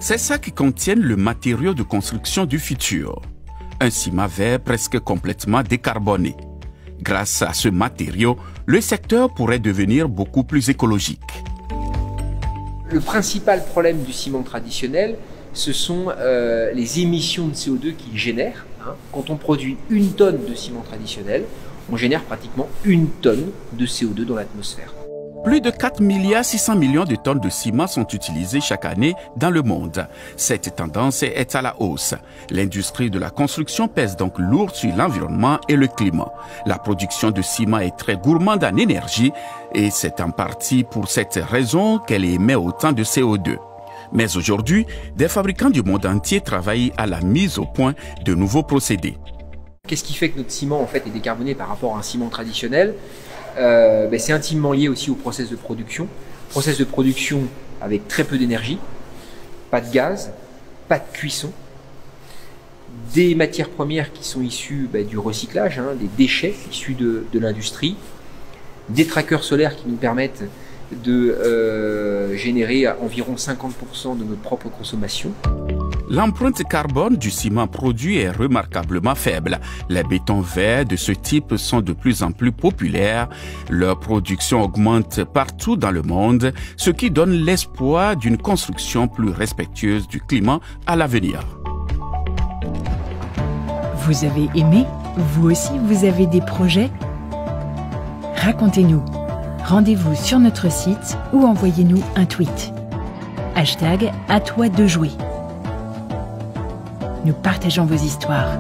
Ces sacs contiennent le matériau de construction du futur. Un ciment vert presque complètement décarboné. Grâce à ce matériau, le secteur pourrait devenir beaucoup plus écologique. Le principal problème du ciment traditionnel, ce sont les émissions de CO2 qu'il génère. Quand on produit 1 tonne de ciment traditionnel, on génère pratiquement 1 tonne de CO2 dans l'atmosphère. Plus de 4,6 milliards de tonnes de ciment sont utilisées chaque année dans le monde. Cette tendance est à la hausse. L'industrie de la construction pèse donc lourd sur l'environnement et le climat. La production de ciment est très gourmande en énergie et c'est en partie pour cette raison qu'elle émet autant de CO2. Mais aujourd'hui, des fabricants du monde entier travaillent à la mise au point de nouveaux procédés. Qu'est-ce qui fait que notre ciment en fait est décarboné par rapport à un ciment traditionnel? C'est intimement lié aussi au process de production. Process de production avec très peu d'énergie, pas de gaz, pas de cuisson, des matières premières qui sont issues du recyclage, des déchets issus de l'industrie, des trackers solaires qui nous permettent de générer environ 50% de notre propre consommation. L'empreinte carbone du ciment produit est remarquablement faible. Les bétons verts de ce type sont de plus en plus populaires. Leur production augmente partout dans le monde, ce qui donne l'espoir d'une construction plus respectueuse du climat à l'avenir. Vous avez aimé? Vous aussi, vous avez des projets? Racontez-nous. Rendez-vous sur notre site ou envoyez-nous un tweet. #AtToisDeJouer. Nous partageons vos histoires.